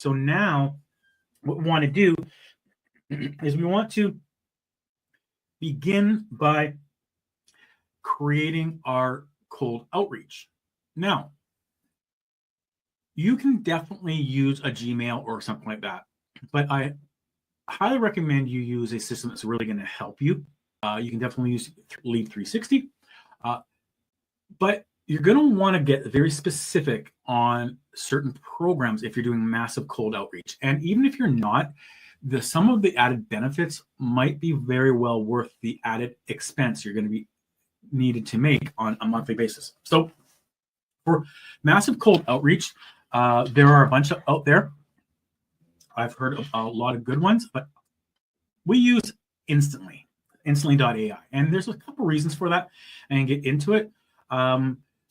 So now what we want to do is we want to begin by creating our cold outreach. Now, you can definitely use a Gmail or something like that, but I highly recommend you use a system that's really going to help you. You can definitely use Lead 360, but you're going to want to get very specific on certain programs if you're doing massive cold outreach. And even if you're not, some of the added benefits might be very well worth the added expense you're going to be needed to make on a monthly basis. So for massive cold outreach, there are a bunch out there. I've heard of a lot of good ones, but we use Instantly.ai. And there's a couple reasons for that, and get into it.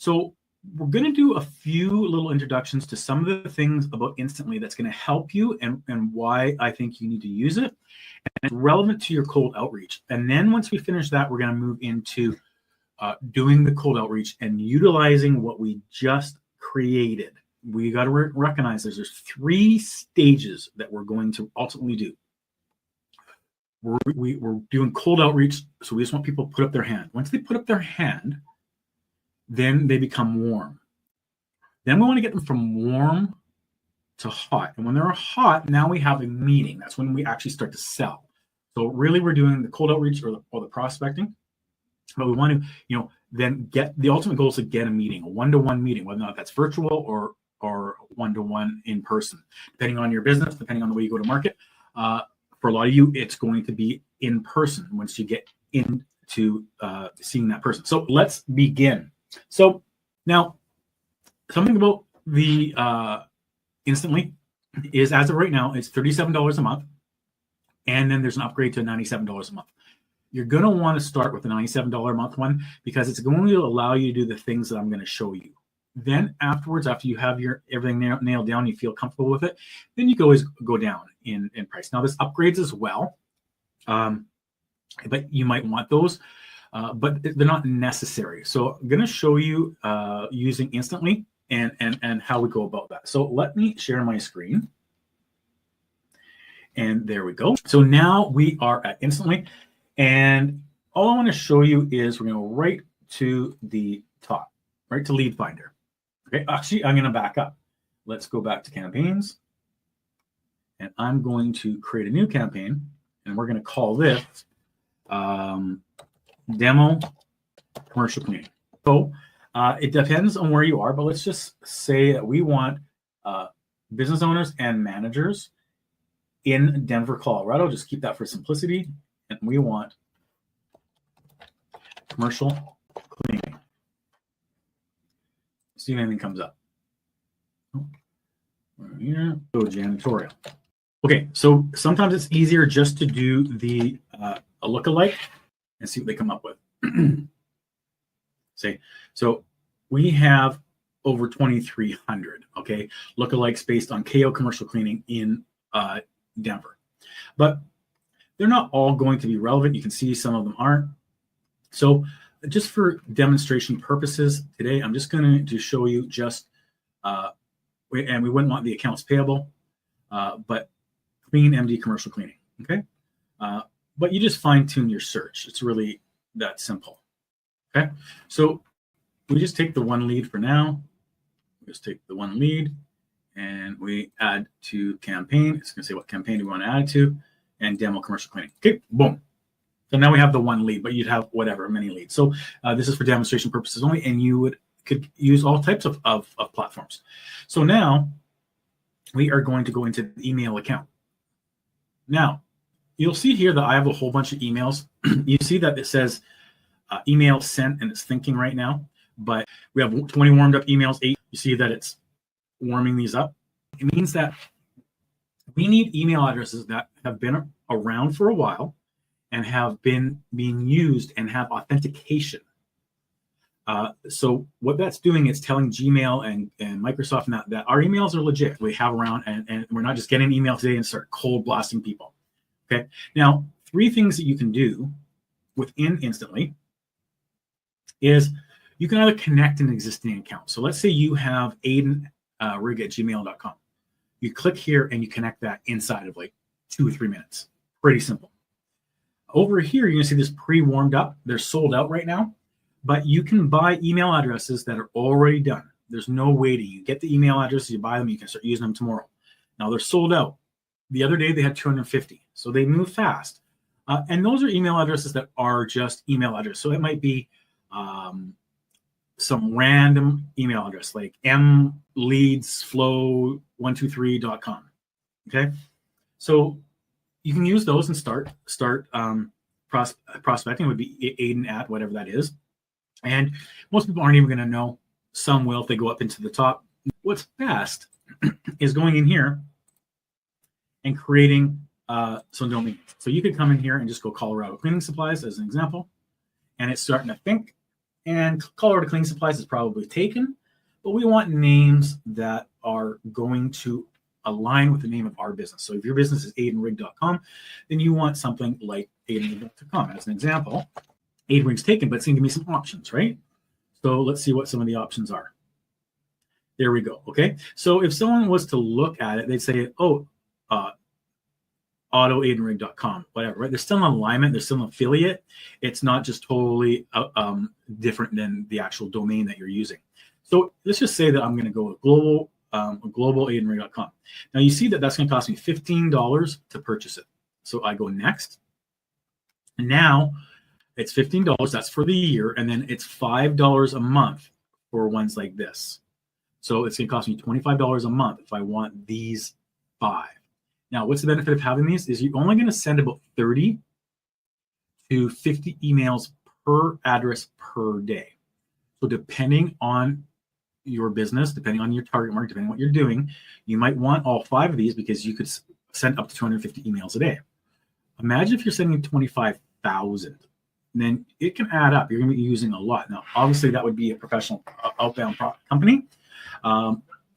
So we're going to do a few little introductions to some of the things about Instantly that's going to help you and why I think you need to use it. And it's relevant to your cold outreach. And then once we finish that, we're going to move into doing the cold outreach and utilizing what we just created. We got to recognize there's 3 stages that we're going to ultimately do. We're doing cold outreach, so we just want people to put up their hand. Once they put up their hand, then they become warm. Then we want to get them from warm to hot. And when they're hot, now we have a meeting. That's when we actually start to sell. So really we're doing the cold outreach or the prospecting. But we want to, then get the ultimate goal is to get a meeting, a one-to-one meeting, whether or not that's virtual or one-to-one in person, depending on your business, depending on the way you go to market. For a lot of you, it's going to be in person once you get into seeing that person. So let's begin. So now, something about the Instantly is, as of right now, it's $37 a month, and then there's an upgrade to $97 a month. You're going to want to start with the $97 a month one because it's going to allow you to do the things that I'm going to show you. Then afterwards, after you have your everything nailed down, you feel comfortable with it, then you can always go down in price. Now, this upgrades as well, but you might want those, but they're not necessary. So I'm going to show you using Instantly and how we go about that. So let me share my screen. And there we go. So now we are at Instantly. And all I want to show you is we're going to go right to the top, right to Lead Finder. Okay, actually, I'm going to back up. Let's go back to campaigns. And I'm going to create a new campaign. And we're going to call this Demo Commercial Cleaning. So it depends on where you are, but let's just say that we want business owners and managers in Denver, Colorado. Just keep that for simplicity. And we want commercial cleaning. See if anything comes up. Here, go janitorial. Okay, so sometimes it's easier just to do the a lookalike and see what they come up with. So we have over 2,300, okay, lookalikes based on KO commercial cleaning in Denver. But they're not all going to be relevant. You can see some of them aren't. So just for demonstration purposes today, I'm just going to show you just, and we wouldn't want the accounts payable, but Clean MD commercial cleaning, okay? But you just fine tune your search. It's really that simple, okay? So we just take the one lead for now. We just take the one lead and we add to campaign. It's going to say what campaign do we want to add to. And demo commercial cleaning. Okay, boom. So now we have the one lead, but you'd have whatever, many leads. So this is for demonstration purposes only, and you could use all types of platforms. So now we are going to go into the email account. Now, you'll see here that I have a whole bunch of emails. You see that it says email sent, and it's thinking right now, but we have 20 warmed up emails, 8. You see that it's warming these up. It means that we need email addresses that have been around for a while and have been being used and have authentication. So what that's doing is telling Gmail and Microsoft that our emails are legit. We have around, and we're not just getting an email today and start cold blasting people. Okay. Now, 3 things that you can do within Instantly is you can either connect an existing account. So let's say you have aidenrig@gmail.com. You click here and you connect that inside of like 2 or 3 minutes. Pretty simple. Over here, you're going to see this pre-warmed up. They're sold out right now, but you can buy email addresses that are already done. There's no waiting. You get the email addresses, you buy them, you can start using them tomorrow. Now they're sold out. The other day they had 250, so they move fast. And those are email addresses that are just email address. So it might be some random email address like mleadsflow123.com. Okay, so you can use those and start prospecting. It would be Aidan at whatever that is. And most people aren't even going to know. Some will if they go up into the top. What's best is going in here and creating some domains. So you could come in here and just go Colorado Cleaning Supplies as an example, and it's starting to think. And Colorado Cleaning Supplies is probably taken, but we want names that are going to align with the name of our business. So if your business is aidanrig.com, then you want something like aidanrig.com as an example. Aidanrig's taken, but it's going to give me some options, right? So let's see what some of the options are. There we go. Okay. So if someone was to look at it, they'd say, oh, autoaidanrig.com, whatever, right? There's still an alignment. There's still an affiliate. It's not just totally different than the actual domain that you're using. So let's just say that I'm going to go with globalaidanrig.com. Now you see that that's going to cost me $15 to purchase it. So I go next. And now it's $15. That's for the year. And then it's $5 a month for ones like this. So it's going to cost me $25 a month if I want these 5. Now, what's the benefit of having these is you're only going to send about 30 to 50 emails per address per day. So depending on your business, depending on your target market, depending on what you're doing, you might want all 5 of these because you could send up to 250 emails a day. Imagine if you're sending 25,000, then it can add up. You're going to be using a lot. Now, obviously, that would be a professional outbound company.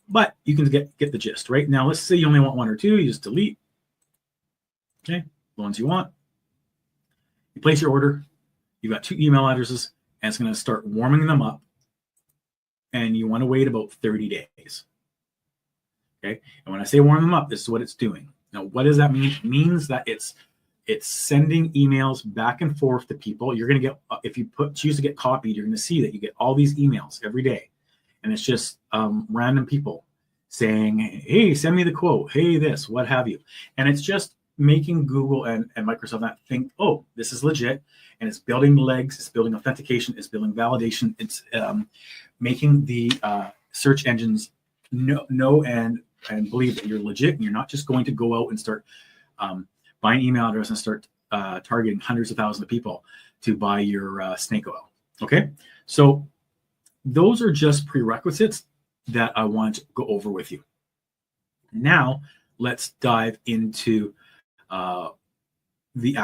But you can get the gist, right? Now, let's say you only want 1 or 2. You just delete. Okay, the ones you want. You place your order. You've got 2 email addresses, and it's going to start warming them up. And you want to wait about 30 days. Okay, and when I say warm them up, this is what it's doing. Now, what does that mean? It means that it's sending emails back and forth to people. You're going to get, if you choose to get copied, you're going to see that you get all these emails every day. And it's just random people saying, hey, send me the quote. Hey, this, what have you. And it's just making Google and Microsoft not think, oh, this is legit. And it's building legs. It's building authentication. It's building validation. It's making the search engines know and believe that you're legit. And you're not just going to go out and start buying email address and start targeting hundreds of thousands of people to buy your snake oil. Okay. So those are just prerequisites that I want to go over with you. Now, let's dive into the